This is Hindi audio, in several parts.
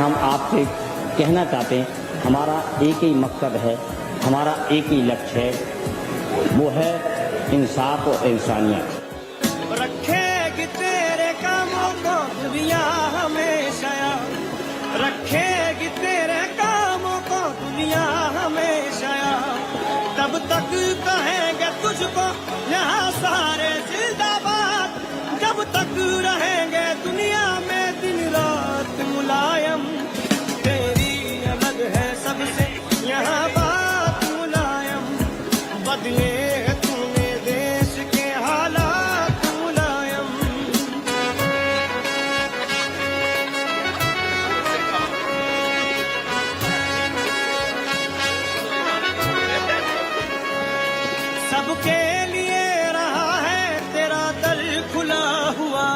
हम आपसे कहना चाहते हैं, हमारा एक ही मकसद है, हमारा एक ही लक्ष्य है, वो है इंसाफ और इंसानियत। रखेगी तेरे कामों को दुनिया हमेशा, रखेगी तेरे कामों को दुनिया हमेशा। तब तक कहेंगे तुझको यहाँ सारे जिंदाबाद, जब तक रहेंगे दुनिया में दिन रात मुलायम। तेरी अलग है सबसे यहाँ बात मुलायम, बदले तूने देश के हालात मुलायम। सबके लिए रहा है तेरा दर खुला हुआ,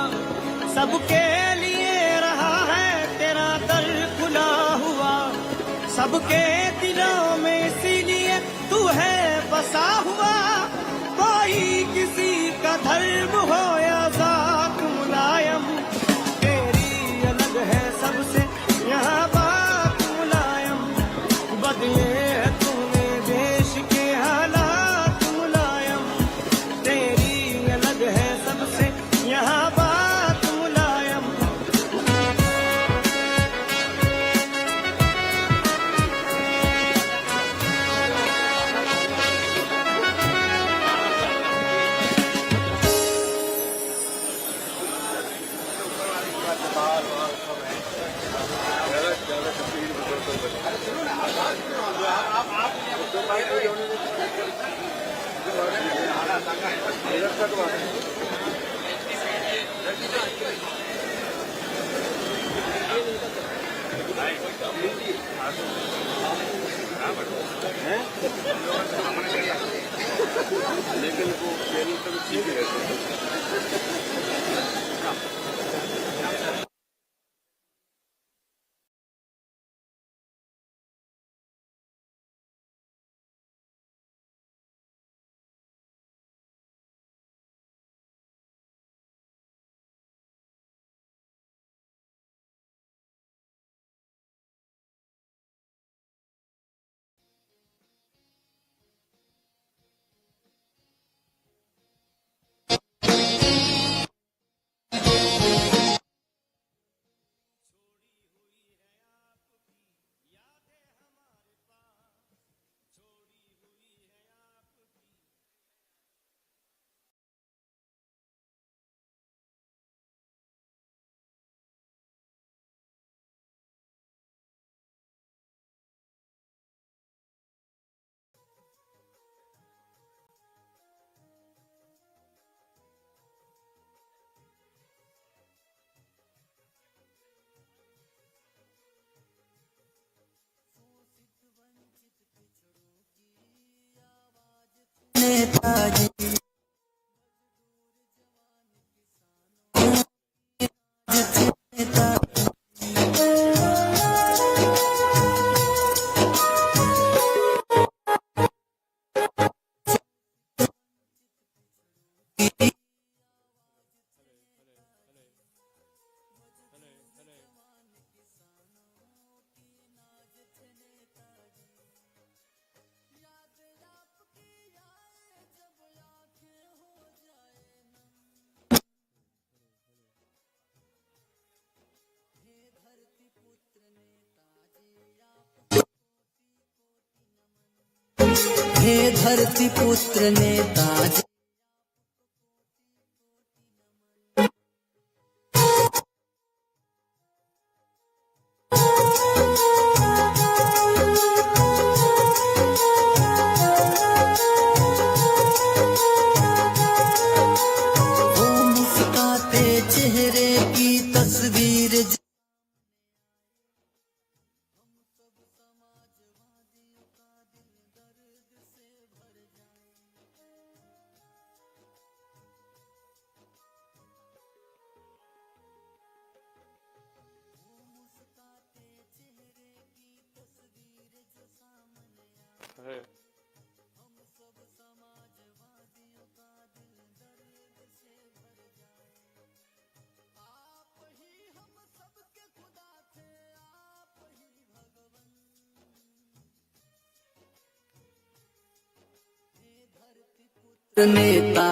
सबके लिए रहा है तेरा दर खुला हुआ। सबके दिलों में इसीलिए तू है बसा हुआ, कोई किसी का धर्म हो या जात मुलायम। तेरी अलग है सबसे यहाँ बात मुलायम, बदले तूने देश के हालात मुलायम। तेरी अलग है सबसे यहाँ बात मुलायम। लेकिन वो ठीक ही रहते हैं। नेताजी हे धरती पुत्र नेताजी। वो मुस्काते चेहरे की तस्वीर है। नेता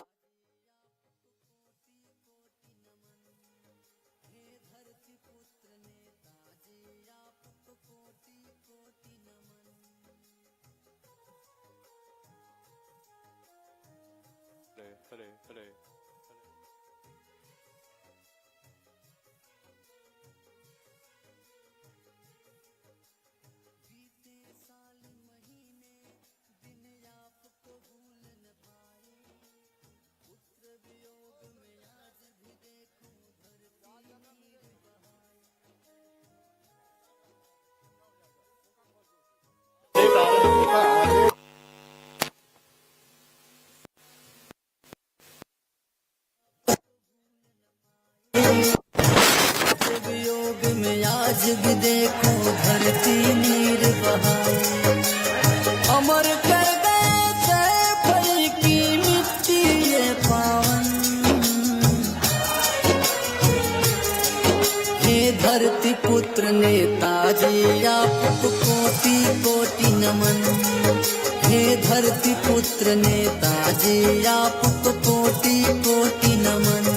हरे हरे वियोग में आज भी देखो धरती नीर बहाए अमर कर गए सैफई की मिट्टी ये पावन हे धरती पुत्र नेताजी आपको कोटि कोटि नमन हे धरती पुत्र नेताजी आपको कोटि कोटि नमन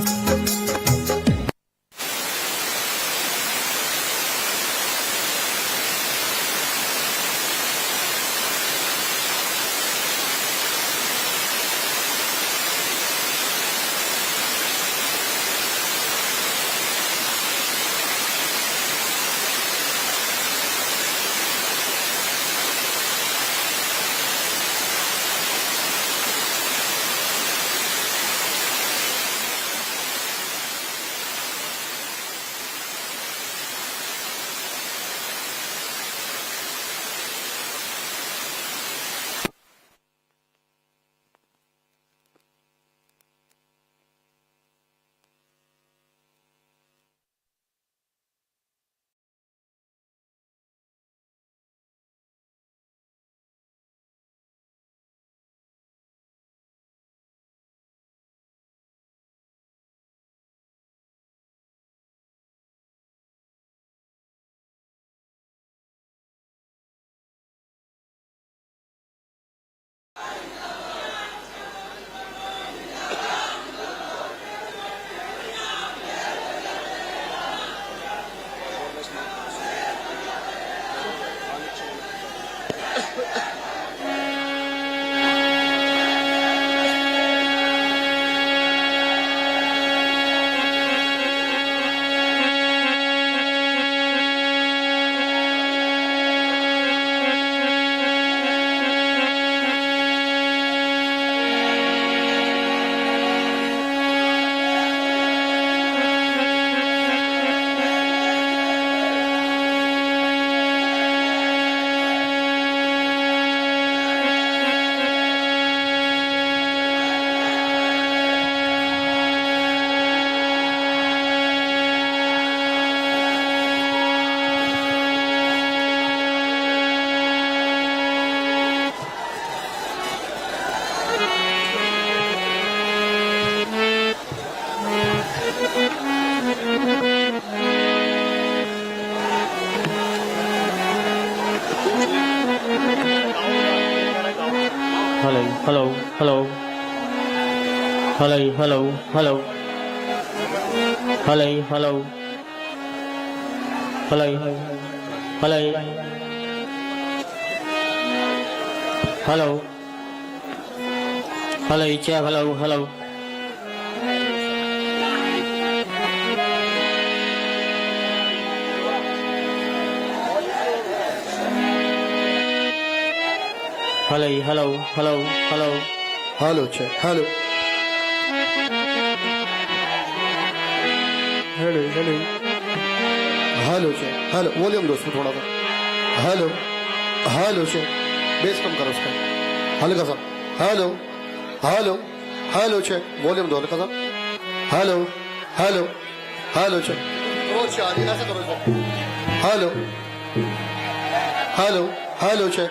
Hello, hello, hello. Hello, hello, hello. Hello, hello. Hello, hello. Hello. Hello, check, hello, hello. Hello, hello, hello, hello. Hello, check. Hello. Hello, hello. Hello, check. Hello. Volume दो उसको थोड़ा सा. Hello. Hello, check. बेस कम करो उसका. हल्का सा. Hello. Hello. Hello, check. Volume दो हल्का सा. Hello. Hello. Hello, check. रोज चार ऐसा करो इसको. Hello. Hello. Hello, check.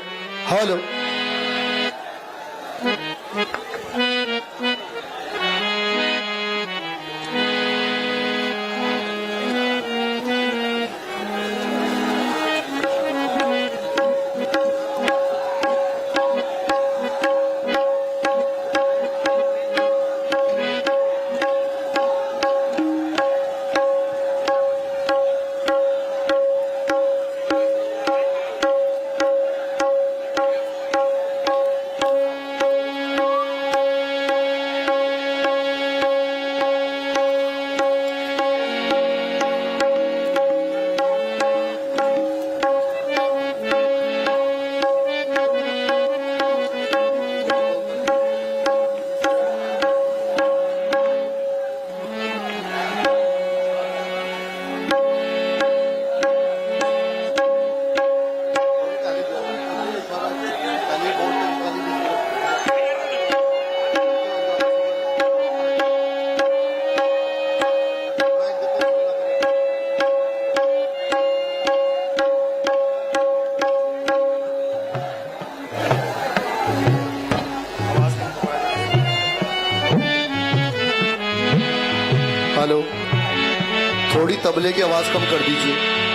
Hello. तबले की आवाज कम कर दीजिए।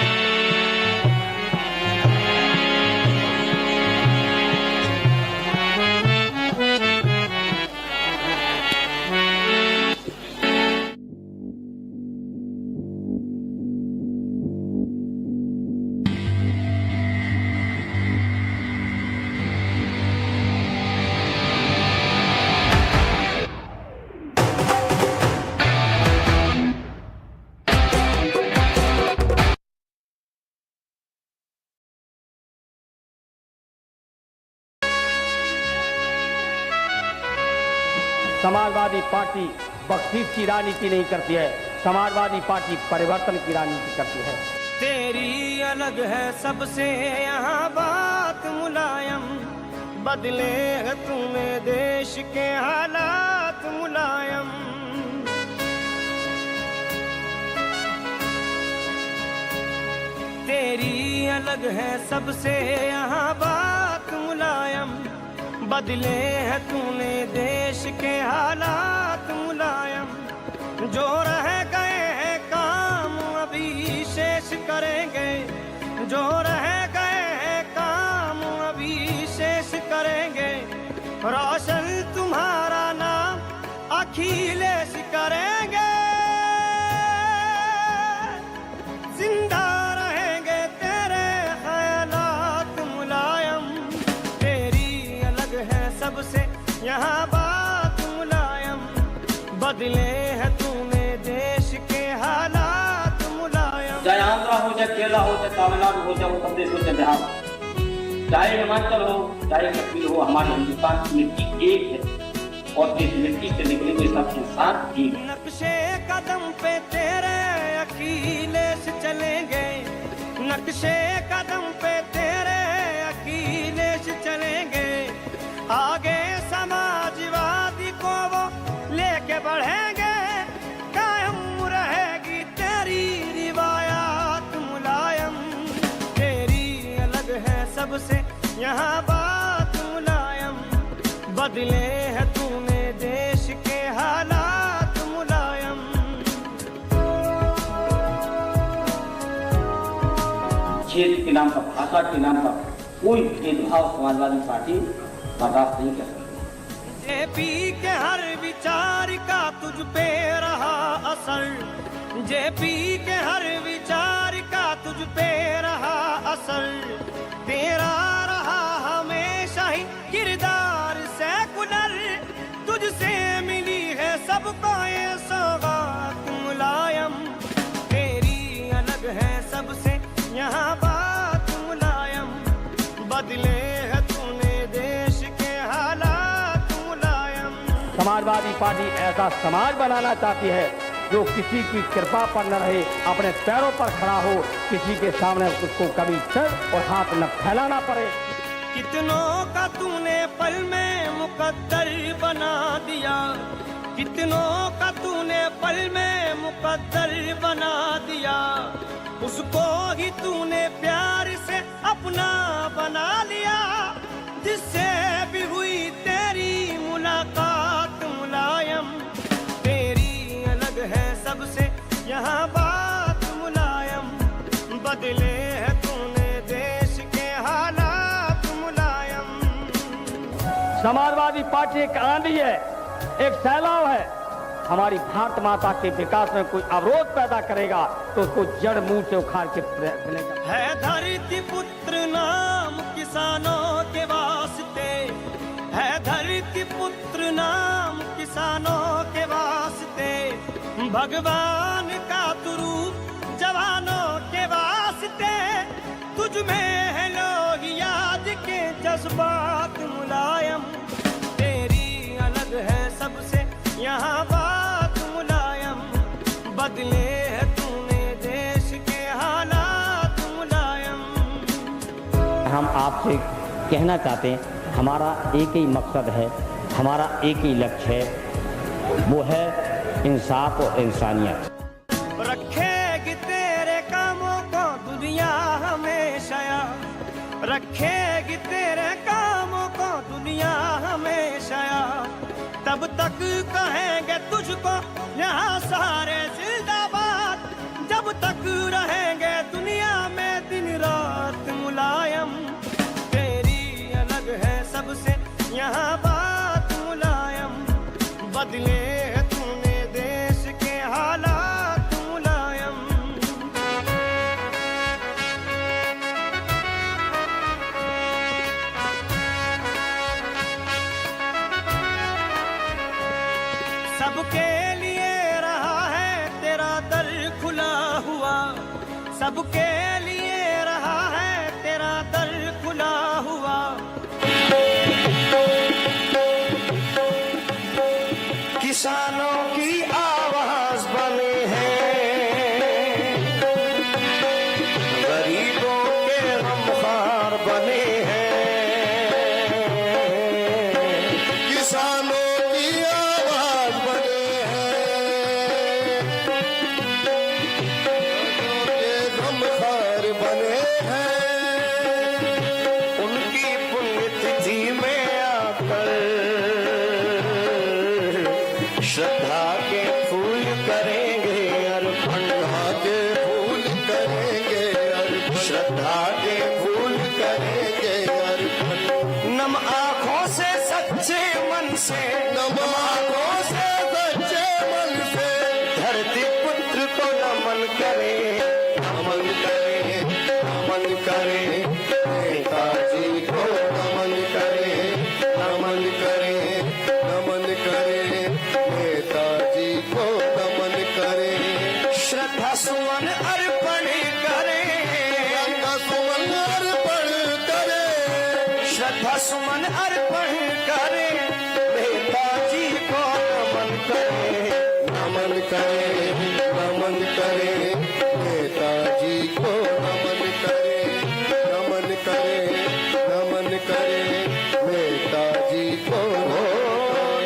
समाजवादी पार्टी बख्शीश की राजनीति नहीं करती है, समाजवादी पार्टी परिवर्तन की राजनीति करती है। तेरी अलग है सबसे यहाँ बात मुलायम, बदले है तुम्हें देश के हालात मुलायम। तेरी अलग है सबसे यहाँ बात मुलायम, बदले है तूने देश के हालात मुलायम। जो रह गए हैं काम अभी शेष करेंगे, जो रह गए हैं काम अभी शेष करेंगे। रोशन तुम्हारा नाम अखिलेश करेंगे, जिंदा रहेंगे तेरे ख्यालात मुलायम। तेरी अलग है सबसे यहाँ बात मुलायम, बदले है तूने देश के हालात मुलायम। चाहे आंध्रा हो, चाहे केरला हो, चाहे तमिलनाडु हो, चाहे उत्तर प्रदेश हो, चाहे बिहार, चाहे हिमाचल हो, चाहे कश्मीर हो, हमारे हिंदुस्तान की मिट्टी एक है और इस मिट्टी से निकले हुए सब इंसान एक है। नक्शे कदम पे तेरे अखिलेश चलेंगे, नक्शे कदम पे तेरे अखिलेश चलेंगे। आगे समाजवादी को वो लेके बढ़ेंगे, कायम रहेगी तेरी रिवायात मुलायम। तेरी अलग है सबसे यहाँ बात मुलायम, बदले है तूने देश के हालात मुलायम। क्षेत्र के नाम पर, भाषा के नाम पर कोई भेदभाव समाजवादी पार्टी बर्दाश्त नहीं कर सकती। जेपी के हर विचार का तुझ पे रहा असर, जेपी के हर विचार का तुझ पे रहा असर। तेरा रहा हमेशा ही किरदार सेकुलर, तुझसे मिली है सबको ये सौगात मुलायम। तेरी अलग है सबसे यहाँ बात मुलायम, बदले है तूने देश के हालात मुलायम। समाजवादी पार्टी ऐसा समाज बनाना चाहती है जो किसी की कृपा पर न रहे, अपने पैरों पर खड़ा हो, किसी के सामने उसको कभी सर और हाथ न फैलाना पड़े। कितनों का तूने पल में मुकद्दर बना दिया, कितनों का तूने पल में मुकद्दर बना दिया। उसको ही तूने प्यार से अपना बना लिया, जिससे भी हुई तेरी मुलाकात मुलायम। तेरी अलग है सबसे यहाँ बात मुलायम, बदले है तूने देश के हालात मुलायम। समाजवादी पार्टी एक आंधी है, एक सैलाब है। हमारी भारत माता के विकास में कोई अवरोध पैदा करेगा तो उसको जड़ मूल से उखाड़ के फेंकेगा। है धरती पुत्र नाम किसानों के वास्ते, है धरती पुत्र नाम किसानों के वास्ते। भगवान का तू रूप जवानों के वास्ते, तुझ में है लोग याद के जज्बात मुलायम। तेरी अलग है सबसे यहाँ बात मुलायम, बदले है तूने देश के हालात मुलायम। हम आपसे कहना चाहते हैं, हमारा एक ही मकसद है, हमारा एक ही लक्ष्य है, वो है इंसाफ और इंसानियत। रखेगी तेरे कामों को दुनिया हमेशा, रखेगी तेरे कामों को दुनिया हमेशा। तब तक कहेंगे तुझको यहाँ सारे जिंदाबाद, जब तक रहेंगे दुनिया में दिन रात मुलायम। तेरी अलग है सबसे यहाँ बात मुलायम, बदले तूने देश के हालात मुलायम। सबके लिए रहा है तेरा दर खुला हुआ, सबके लिए रहा है तेरा दर खुला हुआ। किसानों की आवाज बने हैं, गरीबों के गमखार बने हैं। किसानों की आवाज बने हैं, के गमखार बने हैं। उनकी पुण्यतिथि में आकर श्रद्धा के फूल करेंगे अर्पण, के फूल करेंगे अर्पण, श्रद्धा के फूल करेंगे अर्पण। नम आंखों से सच्चे मन से, नम आंखों से सच्चे मन से धरती पुत्र को नमन करे, नमन करे, नमन करे, नेताजी को नमन करे, नमन करे, नमन करे, नेताजी को नमन करे। श्रद्धा सुमन अर्पण करे, श्रद्धा सुमन अर्पण करे, श्रद्धा सुमन अर्पण करे, नेताजी को नमन करे। नमन करे, नमन करे, नेताजी को नमन करे, नमन करे, नमन करे, नेताजी को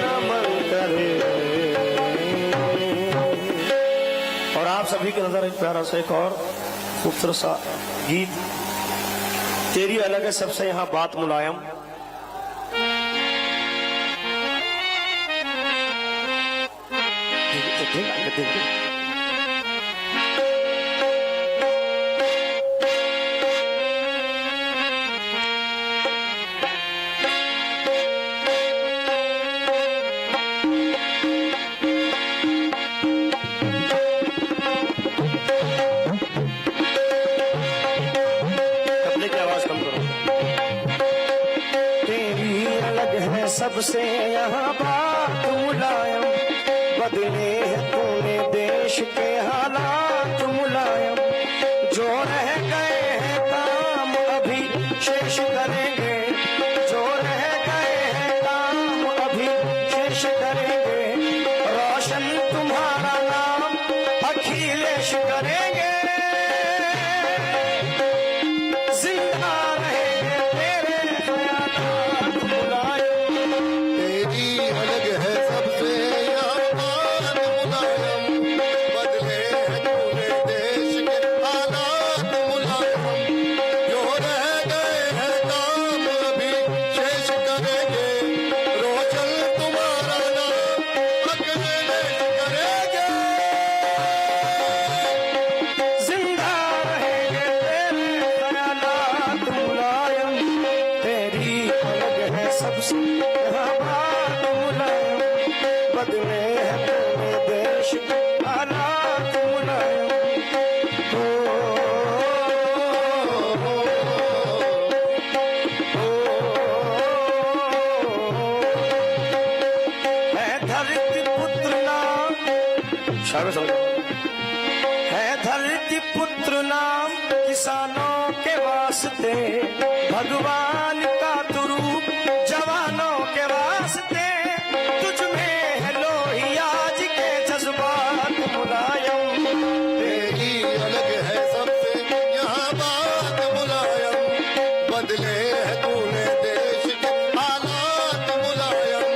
नमन करे। और आप सभी के नजर एक प्यारा सा एक और खूबसूरत सा गीत, तेरी अलग है सबसे यहाँ बात मुलायम। कपड़े की आवाज कम करो। तेरी अलग है सबसे यहाँ बात मुलायम, बदले है तूने देश के हालात मुलायम। जो रह गए हैं काम अभी शेष करेंगे, जो रह गए हैं काम अभी शेष करेंगे। रोशन तुम्हारा नाम अखिलेश करेंगे, जिंदा रहेंगे तेरे ख्यालात मुलायम। तेरी अलग है सबसे यहाँ बात मुलायम, बदले है तूने देश के हालात मुलायम। जो रह गए हैं काम अभी शेष करेंगे, रोशन तुम्हारा नाम अखिलेश करेंगे। जिंदा रहेंगे तेरे ख्यालात मुलायम। तेरी अलग है सबसे यहाँ बात मुलायम, बदले है तेरे देश के हालात मुलायम। है धरती पुत्र नाम, शाबाश है धरती पुत्र नाम किसानों के वास्ते, भगवान का तू रूप जवानों के वास्ते। तुझ में है लोहिया जी के जज्बात मुलायम। तेरी अलग है सबसे यहाँ बात मुलायम, बदले है तूने देश के हालात मुलायम।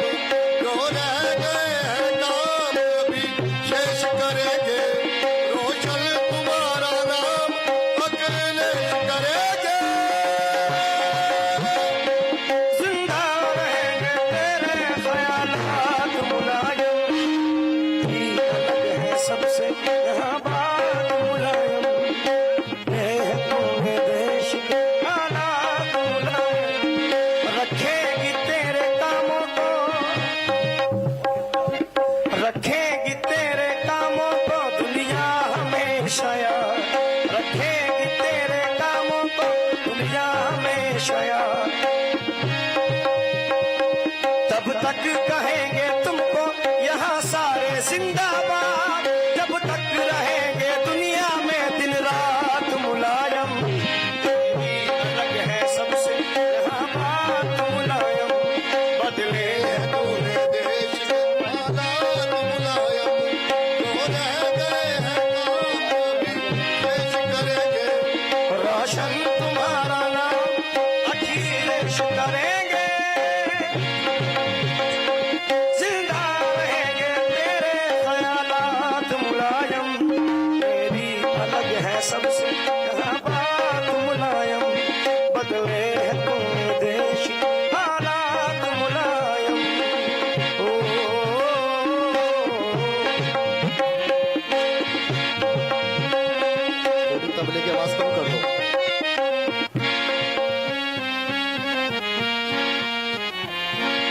जो रह गए हैं काम अभी शेष करेंगे, रोशन तुम्हारा नाम अखिलेश करेंगे। दुनिया में शया, तब तक कहेंगे तुमको यहाँ सारे जिंदाबाद, जब तक रहेंगे दुनिया में दिन रात मुलायम। तेरी अलग है सबसे यहाँ बात मुलायम, बदले तूने देश के हालात मुलायम, जो रह गए हैं काम भी पेश करेंगे। रोशन तुम्हारा नाम अखिलेश करेंगे, जिंदा रहेंगे तेरे ख्यालात मुलायम। तेरी अलग है सबसे यहाँ बात मुलायम, बदले तुम देश हालात मुलायम। ओ, थोड़ी तबले की आवाज कम कर दो।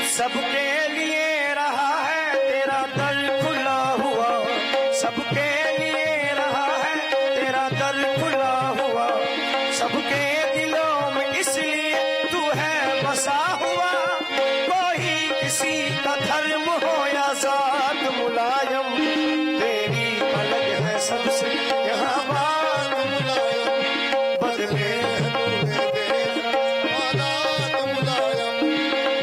सबके लिए रहा है तेरा दर खुला हुआ, सबके लिए रहा है तेरा दर खुला हुआ, सबके दिलों में इसलिए तू है बसा हुआ। कोई किसी का धर्म हो या जात मुलायम, तेरी अलग है सबसे यहाँ बात मुलायम, बदले तूने देश हालात मुलायम,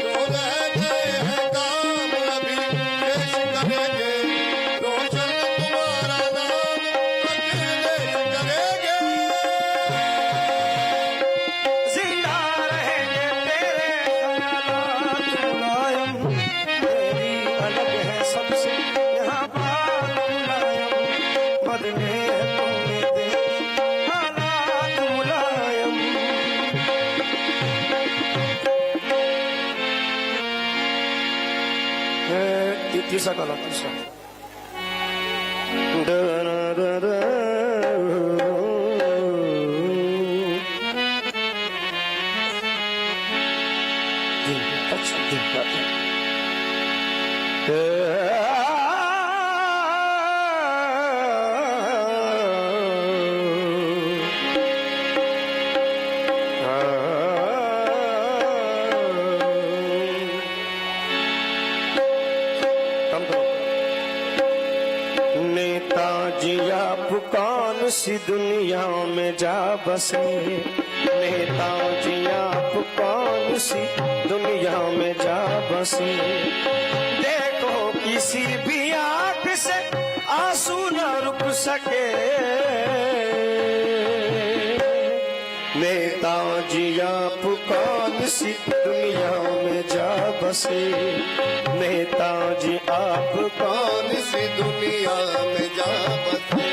जो रह गए हैं काम अभी पेश करेंगे। रोशन तुम्हारा नाम अखिलेश करेंगे। जिंदा रहेंगे तेरे ख्यालात मुलायम, तेरी अलग है सबसे यहाँ बात मुलायम, बदले तूने देश हालात मुलायम। तीसरा गाना, तीसरा अच्छा दिन गाते हैं। नेताजी आप कौन सी दुनिया में जा बसे, नेताजी आप कौन सी दुनिया में जा बसे। देखो किसी भी आंख से आंसू न रुक सके, नेताजी आप कौन सी दुनिया में जा बसे, नेताजी आप कौन सी दुनिया में जा बसे।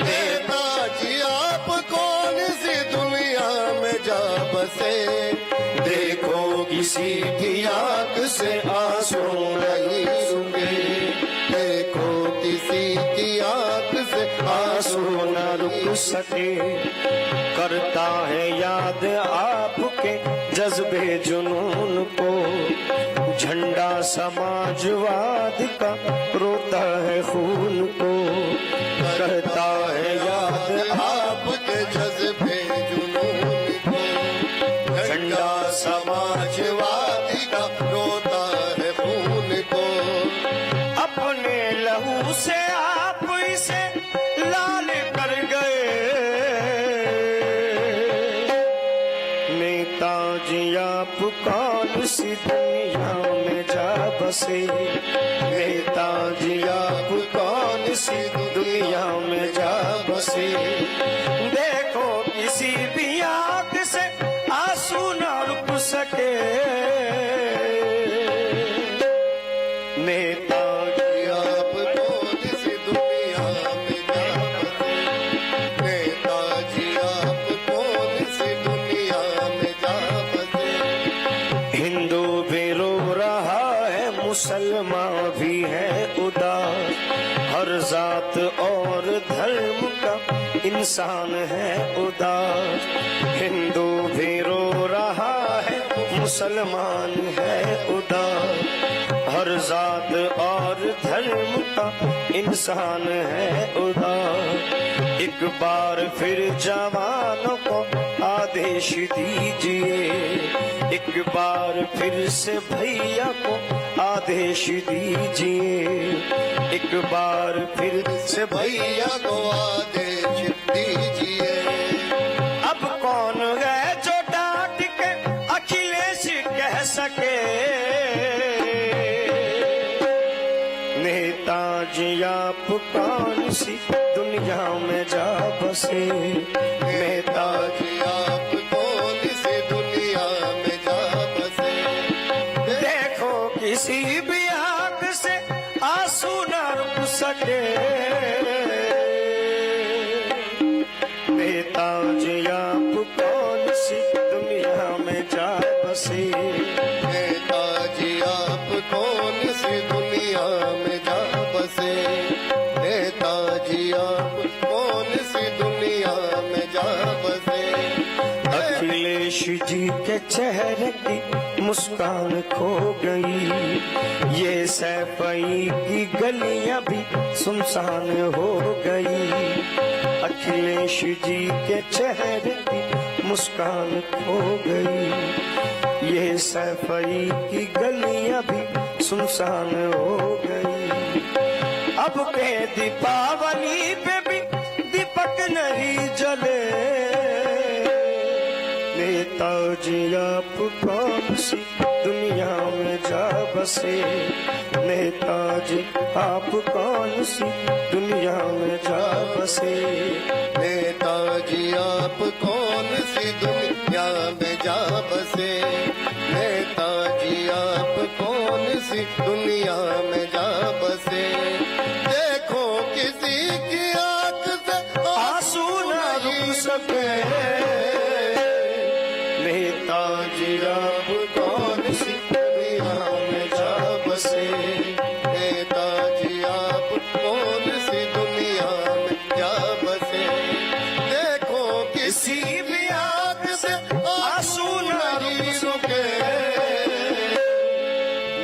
नेताजी आप कौन सी दुनिया में जा बसे। देखो किसी की आंख से आंसू नहीं रुके, देखो किसी की आंख से आंसू न रुक सके। करता है याद आपके जज्बे जुनून को, झंडा समाजवाद का रोता है खून को। करता है याद आपके जज्बे जुनून को, झंडा समाजवादी का रोता है खून को। अपने लहू से आप इसे लाल कर गए, नेताजी आप कौन सी दुनिया में जा बसे, नेताजी आप कौन सी दुनिया में जा बसे। देखो किसी भी आंख से आंसू न रुक सके, नेताजी आप कौन सी दुनिया में जा बसे। नेताजी आप कौन सी दुनिया में जा बसे। हिंदू भी रो रहा है, मुसलमान भी है उदास, हर जात और धर्म का इंसान है उदास। हिंदू भी रो रहा है, मुसलमान है उदास, हर जात और धर्म का इंसान है उदास। एक बार फिर जवानों को आदेश दीजिए, एक बार फिर से भैया को आदेश दीजिए, एक बार फिर से भैया को आदेश दीजिए। अब कौन है जो डांट के अखिलेश कह सके, नेताजी आप कौन सी दुनिया में जा बसे, नेताजी आप कौन सी दुनिया में जा बसे। देखो किसी भी आंख से आंसू न रुक सके, नेताजी आप कौन सी दुनिया में जा बसे, नेताजी आप कौन सी दुनिया में जा बसे, नेताजी आप कौन सी दुनिया में जा बसे। अखिलेश जी के चेहरे की मुस्कान खो गई, ये सैफई की गलियां भी सुनसान हो गई, अखिलेश जी के चेहरे की मुस्कान खो गई, ये सैफई की गलियां भी सुनसान हो गई। अब के दीपावली पे भी दीपक नहीं जले, नेताजी आप कौन सी दुनिया में जा बसे, नेताजी आप कौन सी दुनिया में जा बसे, नेताजी आप कौन सी दुनिया में जा बसे, नेताजी आप कौन सी दुनिया में जा बसे। देखो किसी की आंख से आंसू न रुक सके, नेताजी आप कौन सी दुनिया में जा बसे, नेताजी आप कौन सी दुनिया में जा बसे। देखो किसी भी आंख से आंसू न रुक सके,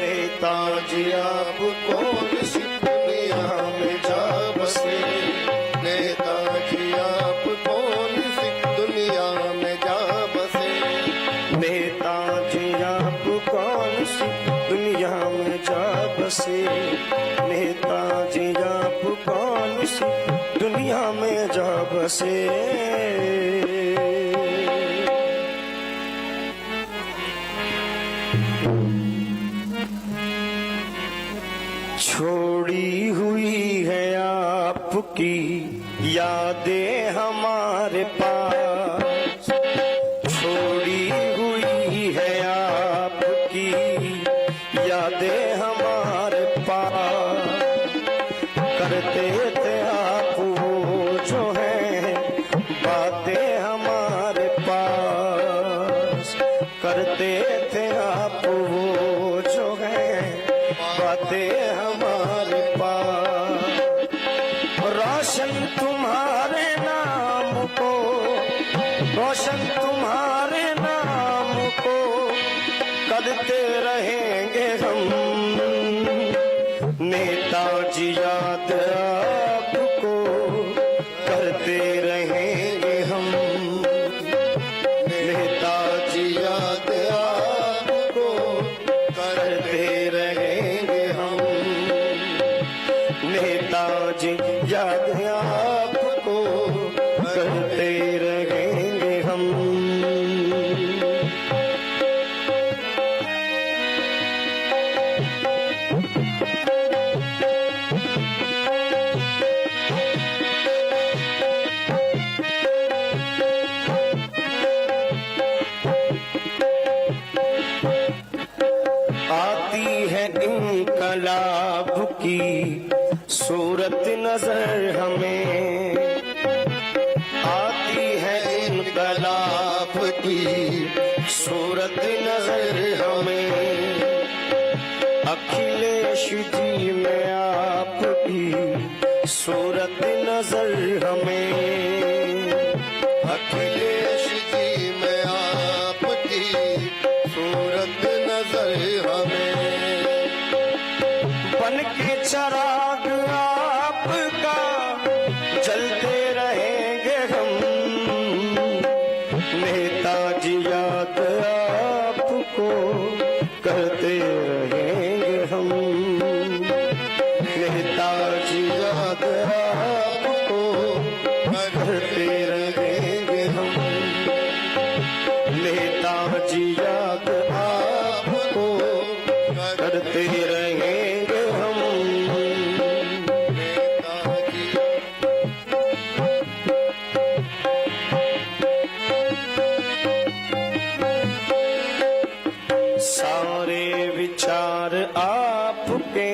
नेताजी आप कौन सी दुनिया में जा बसे, नेताजी आप कौन सी दुनिया में जा बसे, नेताजी आप कौन सी दुनिया में जा बसे, नेताजी आप कौन सी दुनिया में जा बसे। छोड़ी हुई है आपकी यादें हमारे पास, छोड़ी हुई है आपकी यादें हमारे पास, करते थे आप वो जो है बातें हमारे पास, करते थे आप वो जो है बातें हमारे पास। रोशन तुम्हारे नाम को, रोशन तुम्हारे नाम को करते रहेंगे हम, नेताजी याद आपको करते रहेंगे हम, नेताजी याद आपको करते रहेंगे हम, नेताजी याद आपको करते रहेंगे हम। आती है इनकलाब की सूरत नजर हमें, आती है इनकलाब की सूरत नजर हमें, अखिलेश जी में आपकी सूरत नजर हमें, अखिलेश जी में आपकी सूरत नजर हमें, बन के चराग आपका जलते रहे नेताजी याद आपको करते रहेंगे हम, नेताजी याद आपको करते रहेंगे हम, नेताजी याद आपको करते रहेंगे हम। सारे विचार आपके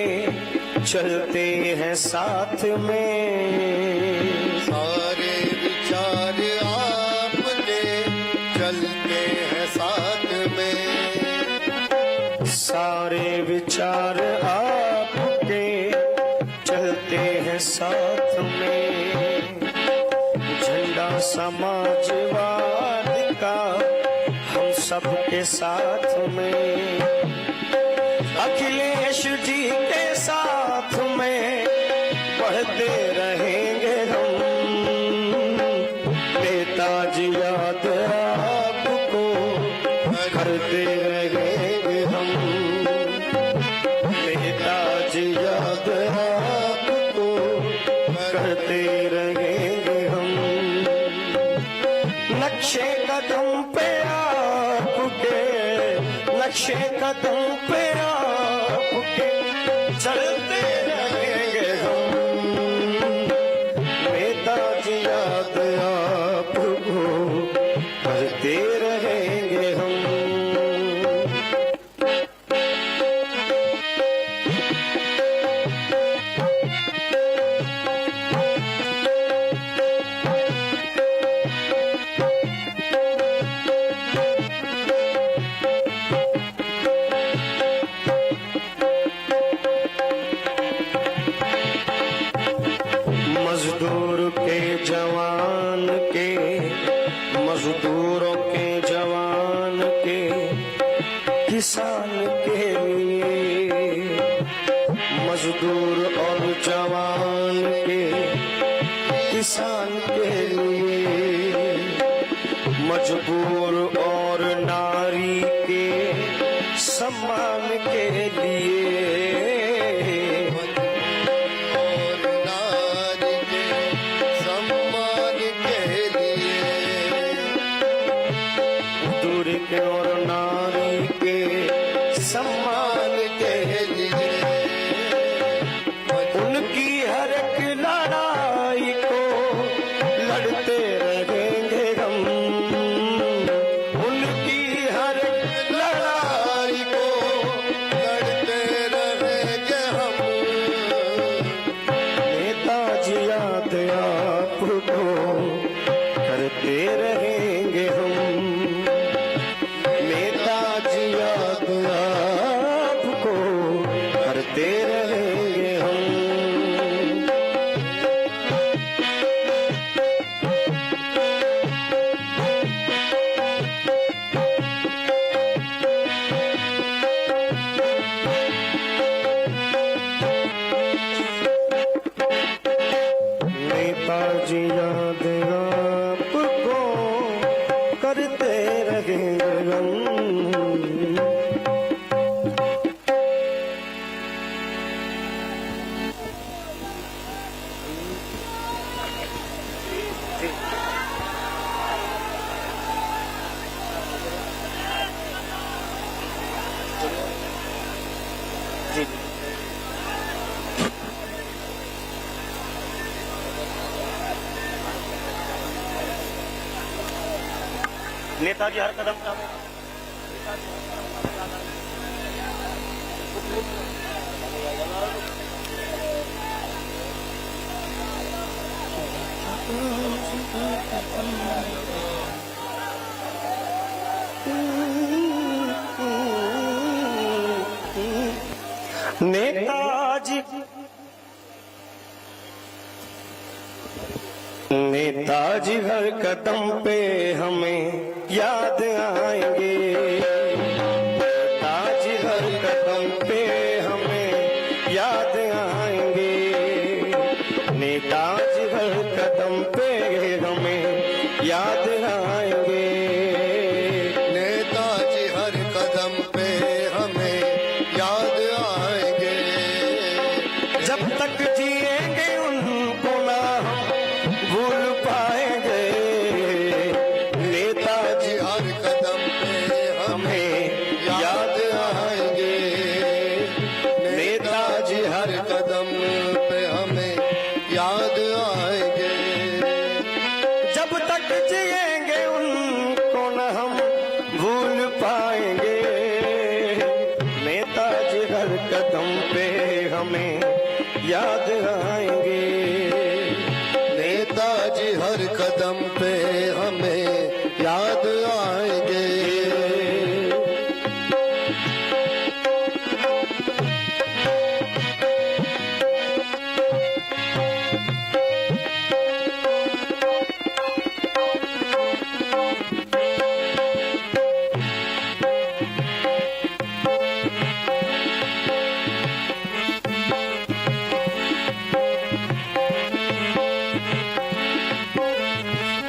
चलते हैं साथ में, सारे विचार आपके चलते हैं साथ में, सारे विचार आपके चलते हैं साथ में। झंडा समाजवाद का हम सबके साथ में, अखिलेश जी के साथ में बढ़ते रहेंगे हम। नेताजी याद आपको करते रहेंगे हम, नेताजी याद आपको करते रहेंगे हम। नक्शे कदम पे आपके, नक्शे कदम पे आपके चलते रहेंगे हम। नेताजी याद आपको करते रहेंगे हम। मजदूर के जवान के, मजदूरों के जवान के, किसान के लिए, मजदूर और जवान के, किसान के लिए, मजबूर और नारी के सम्मान के लिए, के और नारी के सम्मान के लिए, उनकी हर एक लड़ाई को लड़ते रहेंगे हम, उनकी हर एक लड़ाई को लड़ते रहेंगे हम। नेताजी याद आपको करते रहेंगे हम, नेताजी याद आपको करते रहेंगे हम। नेताजी याद आपको करते रहेंगे हम। नेताजी हर कदम का नेताजी, नेताजी हर कदम पे हमें याद आएंगे, नेताजी हर कदम पे हमें याद आएंगे, नेताजी हर कदम पे हमें याद आएंगे। हमें याद आएंगे। नेताजी हर कदम पे हमें याद आएंगे। जब तक जिएंगे उनको न हम भूल पाएंगे। नेताजी हर कदम पे हमें याद आएंगे। नेताजी हर कदम पे हमें याद आएंगे।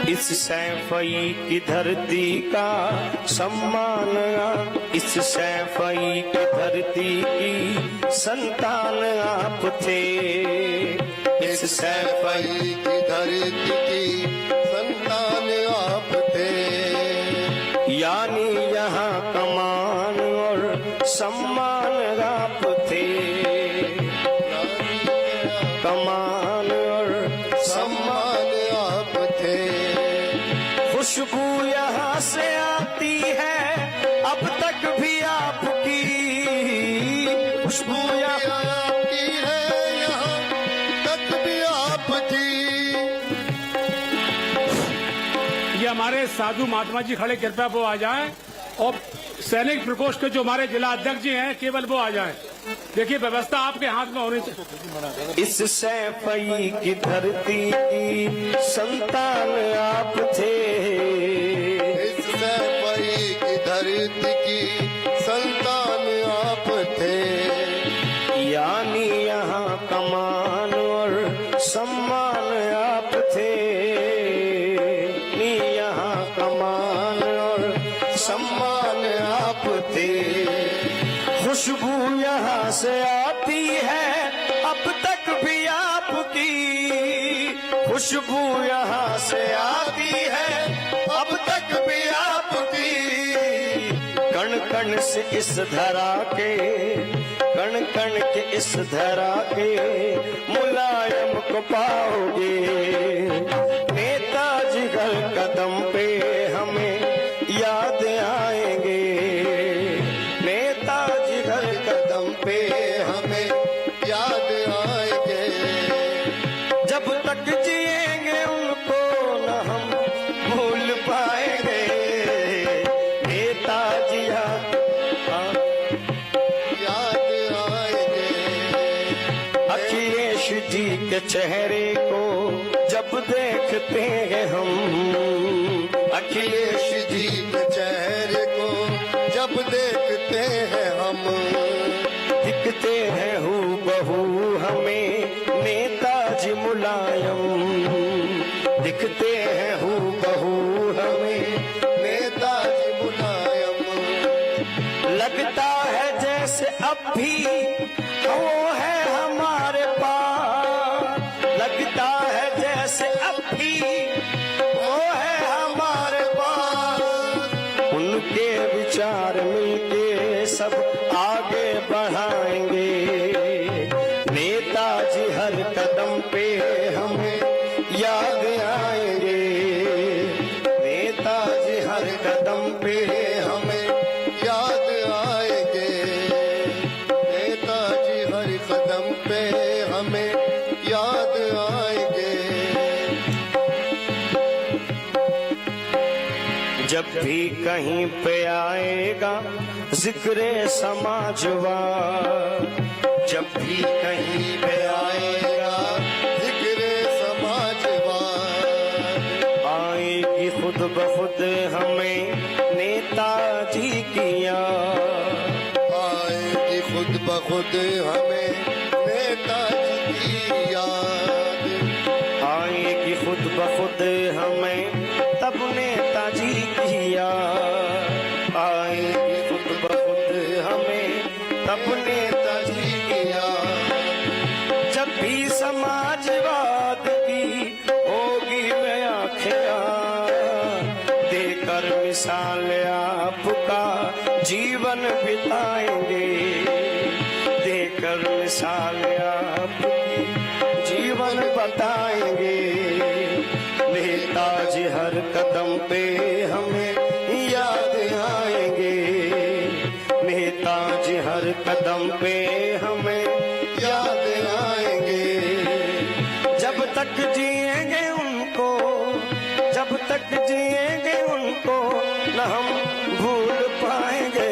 इस सैफई की धरती का सम्मान, इस सैफई की धरती की संतान आप थे। इस सैफई की धरती की संतान आप थे। यानी यहाँ कमान और सम्मान आप थे। कमान और सम्मान आप थे। खुशबू यहाँ से आती है अब तक भी आपकी। खुशबू यहाँ आपकी है यहाँ तक भी आपकी। ये हमारे साधु महात्मा जी खड़े, कृपया वो आ जाएं। और सैनिक प्रकोष्ठ के जो हमारे जिला अध्यक्ष जी हैं केवल वो आ जाएं। देखिए व्यवस्था आपके हाथ में होनी चाहिए। इस सैफई की धरती की संतान आप थे। इस सैफई की धरती की संतान आप थे। यानी यहाँ कमान और सम्मान आप थे। यहाँ कमान और सम्मान आप थे। खुशबू यहाँ से आती है अब तक भी आपकी। खुशबू यहाँ से आती है अब तक भी आपकी। कण कण से इस धरा के, कण कण के इस धरा के मुलायम को पाओगे। नेताजी हर कदम पे हमें याद आएंगे। नेताजी हर कदम पे हमें याद आएंगे। जब तक जिएंगे उनको न हम भूल पाएंगे। नेताजी याद आएंगे। अखिलेश जी के चेहरे को जब देखते हैं हम। अखिलेश जी के चेहरे को जब देखते हैं हम। दिखते हैं हूबहू हमें नेताजी मुलायम। दिखते हैं हूबहू हमें नेताजी मुलायम। लगता है जैसे अब भी वो है हमारे पास। लगता है जैसे अब भी वो है हमारे पास। उनके विचार मिलके सब आगे बढ़ाएंगे। नेताजी हर कदम पे हमें याद आएंगे। नेताजी हर कदम पे हमें याद आएंगे। नेताजी हर कदम पे हमें याद आएंगे। जब भी कहीं पे आएगा जिक्र समाजवाद। जब भी कहीं पे आएगा जिक्र समाजवाद। आएगी खुद ब खुद हमें नेताजी की याद। आएगी खुद ब खुद हमें नेताजी की याद। आएगी खुद ब खुद हमें तब नेताजी की याद। आएगी खुद ब खुद हमें तब नेताजी की याद। जब भी समाजवाद की होगी व्याख्या देकर मिसाल आपका जीवन बिताएंगे, देकर मिसाल आपकी जीवन बताएंगे। नेताजी हर कदम पे हमें याद आएंगे, नेताजी हर कदम पे हमें याद आएंगे। जब तक जिएंगे उनको, जब तक जिएंगे उनको न हम भूल पाएंगे।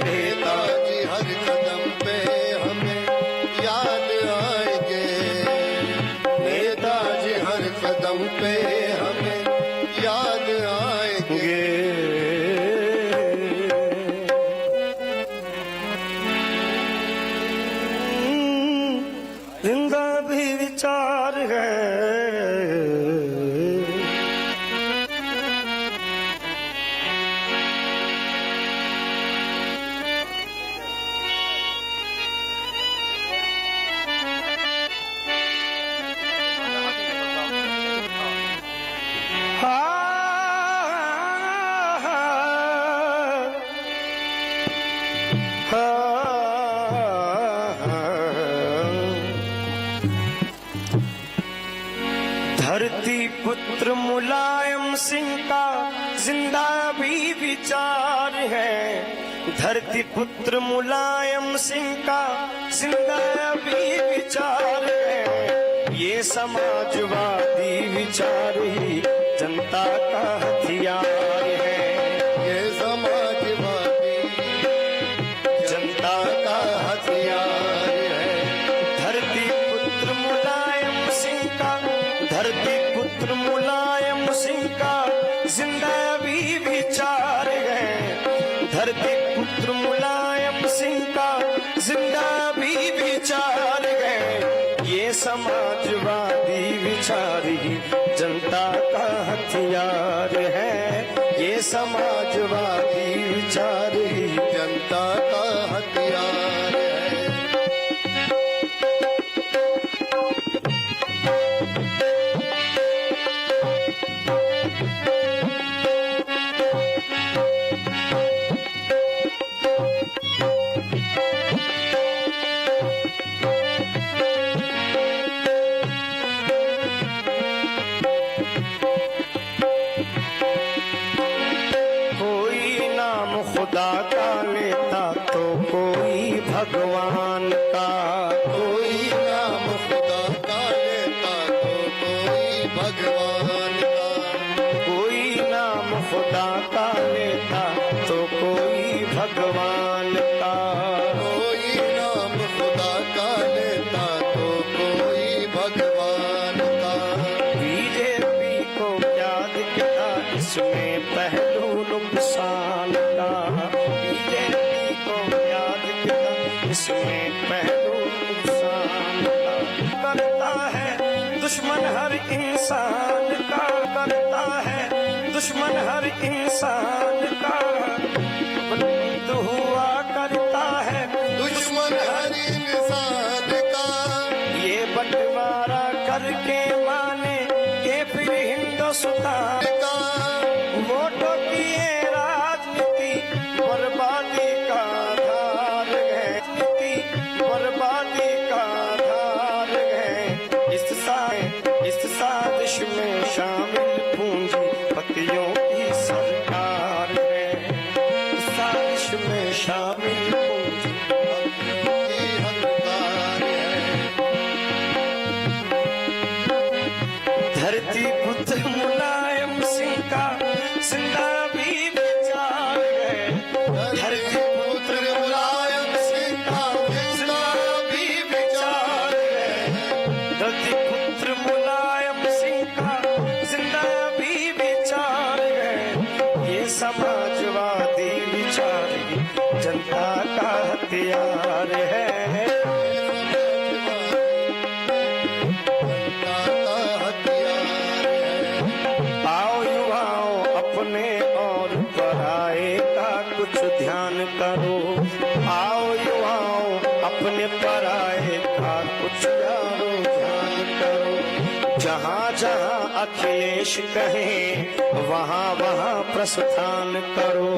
नेताजी हर कदम पे हमें याद आएंगे, नेताजी हर कदम पे हमें याद आएंगे। जिंदा भी विचार है, धरती पुत्र मुलायम सिंह का जिंदा भी विचार है, धरती पुत्र मुलायम सिंह का जिंदा भी विचार है। ये समाजवादी विचार ही जनता का हथियार है, ये समाजवादी जनता का हथियार है। धरती पुत्र मुलायम सिंह का, धरती पुत्र मुलायम सिंह का जिंदा भी विचार है, धरती पुत्र मुलायम सिंह का जिंदा भी विचार है। ये समाजवादी विचार ही जनता का हथियार है, ये समाजवादी विचार ही जनता का हथियार है। कोई नाम खुदा का लेता तो कोई भगवान का, कोई नाम खुदा का लेता तो कोई भगवान का, कोई नाम खुदा का लेता तो कोई भगवान का। कोई नाम खुदा का लेता तो कोई भगवान का। बीजेपी को क्या दिखता इसमें पहलू नुकसान का, बीजेपी को क्या दिखता इसमें पहलू नुकसान का। करता है दुश्मन हर इंसान का, करता है दुश्मन हर इंसान का। बंद हुआ करता है दुश्मन हर इंसान का, ये बंटवारा करके माने के फिर हिंदुस्तान का वोटों की ये राजनीति बर्बादी का आधार है, राजनीति बर्बादी का आधार है। इस साजिश में शामिल पूंजीपतियों की सरकार है, इस साजिश में शामिल पूंजीपतियों की हकदार है। धरती पुत्र मुलायम सिंह का जिंदा भी विचार है, धरती पुत्र मुलायम सिंह का जिंदा भी विचार है, धरती पुत्र मुलायम सिंह का जिंदा भी विचार है। ये समाजवादी विचार ही जनता का हथियार है। आओ युवाओं अपने और पराए का कुछ ध्यान करो, आओ युवाओं अपने पराए का कुछ ध्यान करो। जहाँ जहाँ अखिलेश कहें वहाँ वहाँ प्रस्थान करो।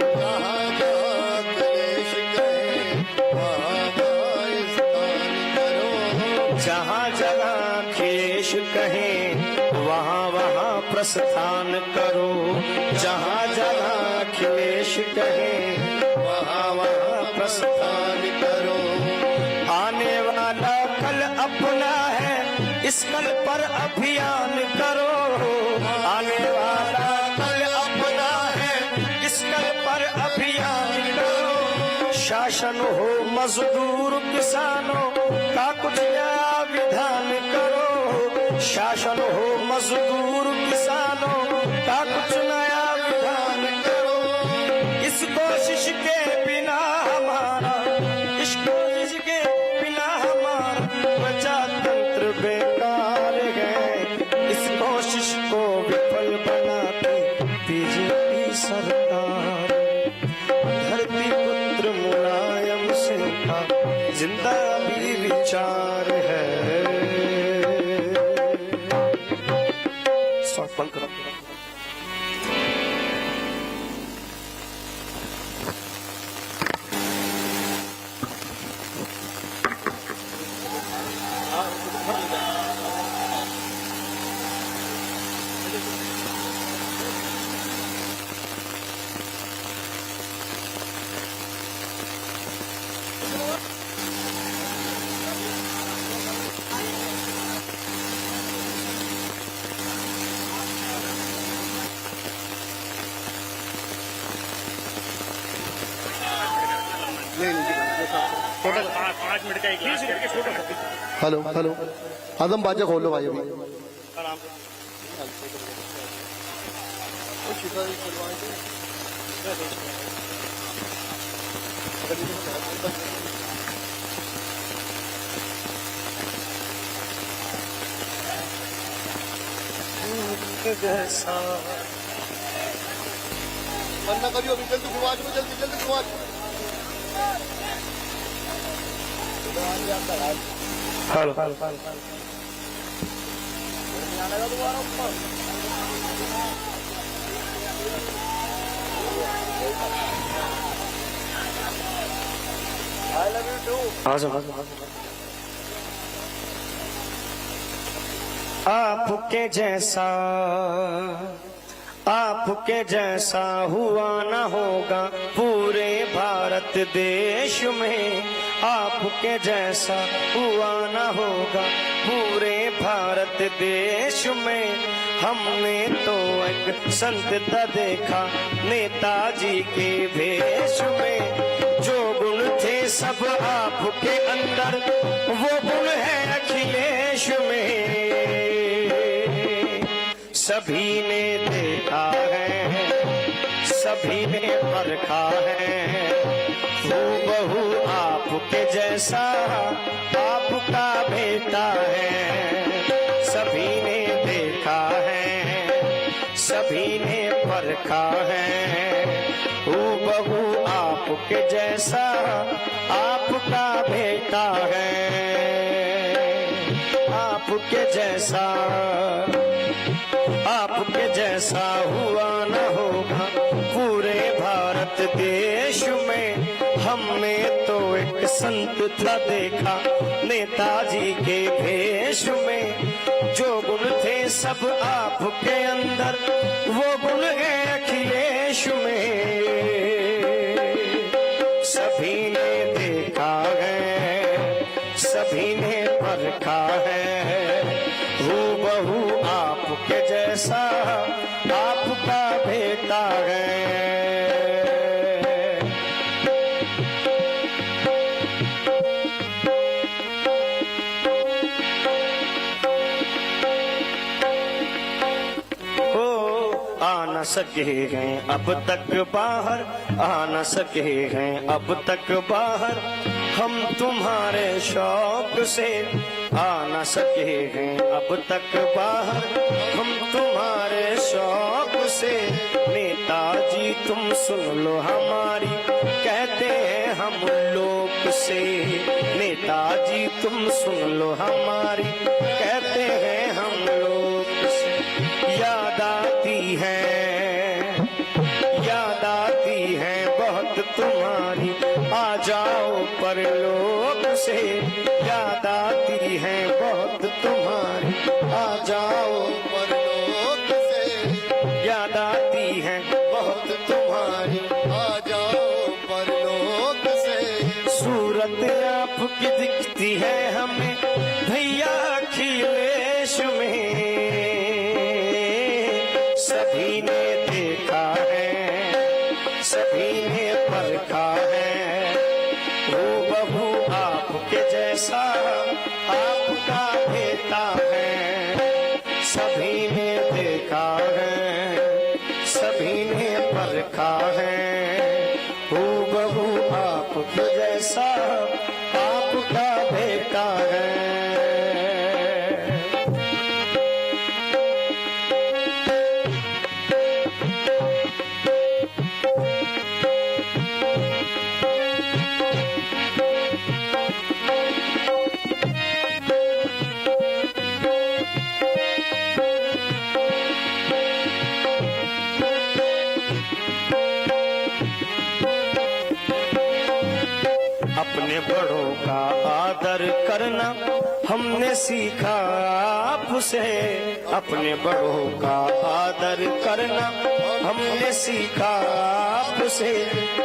जहाँ जहाँ कलेश कहे वहाँ वहाँ स्नान करो। जहाँ जहाँ अखिलेश कहें वहाँ वहाँ प्रस्थान करो। जहाँ जहाँ अखिलेश कहें वहाँ वहाँ प्रस्थान करो। आने वाला कल अपना है, इस कल पर अभियान करो। आने वाला कल अपना है, इस कल पर अभियान करो। शासन हो मजदूर किसानों का कुछ नया विधान करो। शासन हो मजदूर किसानों का कुछ नया विधान करो। इस कोशिश के बिना हमारा, इस कोशिश के बिना हमारा प्रजातंत्र बेकार है। इस कोशिश को विफल बनाती बीजेपी सरकार। धरती पुत्र मुलायम सिंह का जिंदा भी विचार है। बंद करो। हेलो हेलो आदम बाजा खोल लो भाई अभी। वरना करियो अभी जल्दी शुरुआत में, जल्दी जल्दी शुरुआत में। हेलो आपके जैसा, आपके जैसा हुआ न होगा पूरे भारत देश में। आपके जैसा हुआ न होगा पूरे भारत देश में। हमने तो एक संतता देखा नेताजी के भेष में। जो गुण थे सब आपके अंदर, वो गुण है अखिलेश में। सभी ने देखा है, सभी ने परखा है। हूबहू आपके जैसा आपका बेटा है। सभी ने देखा है, सभी ने परखा है। हूबहू आपके जैसा आपका बेटा है। आपके जैसा, आपके जैसा हुआ न होगा पूरे भारत देश में। हमने तो एक संत था देखा नेताजी के भेष में। जो गुण थे सब आपके अंदर, वो गुण है अखिलेश में। सभी ने देखा है, सभी ने परखा है। हूबहू आपके जैसा आपका बेटा है। आ न सके हैं अब तक बाहर, आ न सके हैं अब तक बाहर। हम तुम्हारे शौक से आ न सके हैं अब तक बाहर। हम तुम्हारे शौक से नेताजी तुम सुन लो हमारी, कहते हैं हम लोग से। नेताजी तुम सुन लो हमारी, कहते हैं हम लोग से। है, याद आती है बहुत तुम्हारी, आ जाओ परलोक से। याद आती है बहुत तुम्हारी, आ जाओ परलोक से याद आती है बहुत तुम्हारी, आ जाओ परलोक से। सूरत आपकी दिखती है हमें भैया अखिलेश में, सभी ने देखा है, सभी ने परखा है, वो बहू आपके जैसा आपका बेटा है। सभी ने देखा है, सभी ने परखा है, वो बहू आपके जैसा आपका बेटा है। अपने बड़ों का आदर करना हमने सीखा आपसे, अपने बड़ों का आदर करना हमने सीखा आपसे।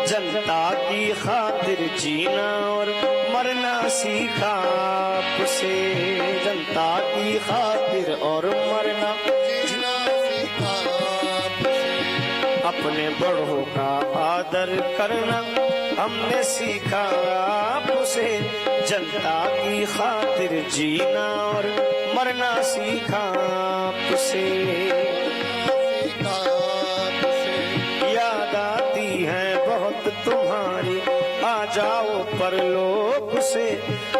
जनता की खातिर जीना और मरना सीखा आपसे, जनता की खातिर और मरना जीना सीखा आपसे। अपने बड़ों का आदर करना हमने सीखा आपसे। जनता की खातिर जीना और मरना सीखा आपसे। याद आती है बहुत तुम्हारी, आ जाओ परलोक से।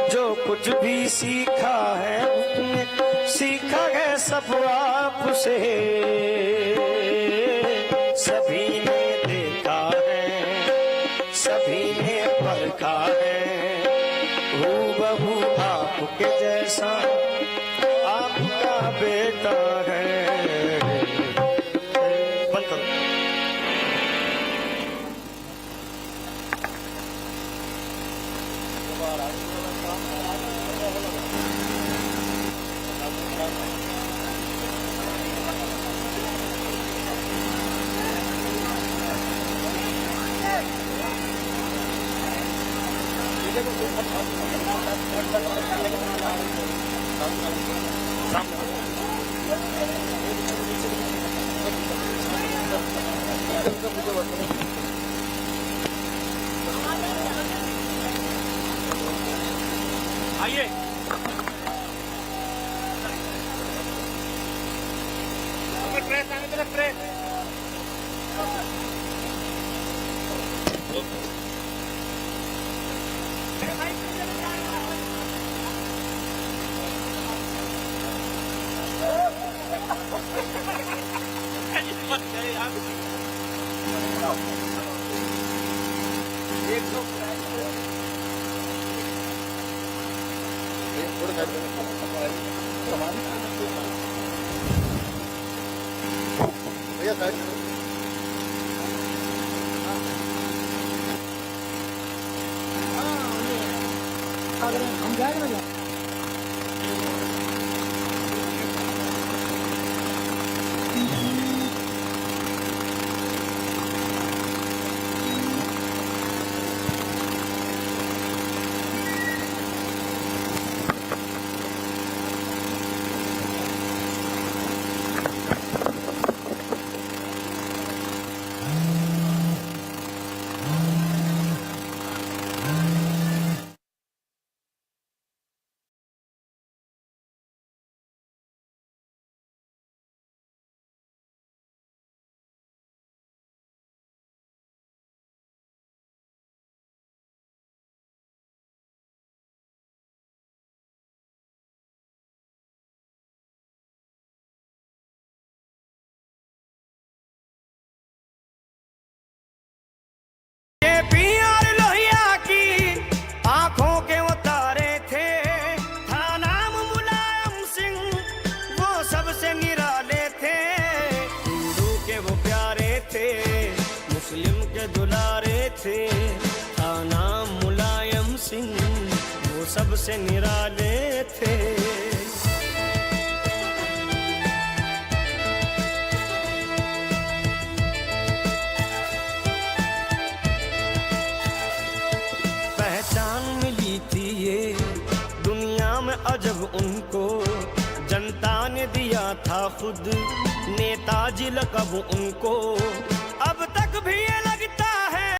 जो कुछ भी सीखा है उसने सीखा है सब आपसे। सभी ने देखा है, सभी ने परखा है, हूबहू आपके जैसा आपका बेटा है। बंद करो। आइए प्रेस आगे तरफ प्रेस के दुलारे थे, था नाम मुलायम सिंह, वो सबसे निराले थे। पहचान मिली थी ये दुनिया में अजब उनको, जनता ने दिया था खुद नेताजी लक़ब उनको। अब तक भी ये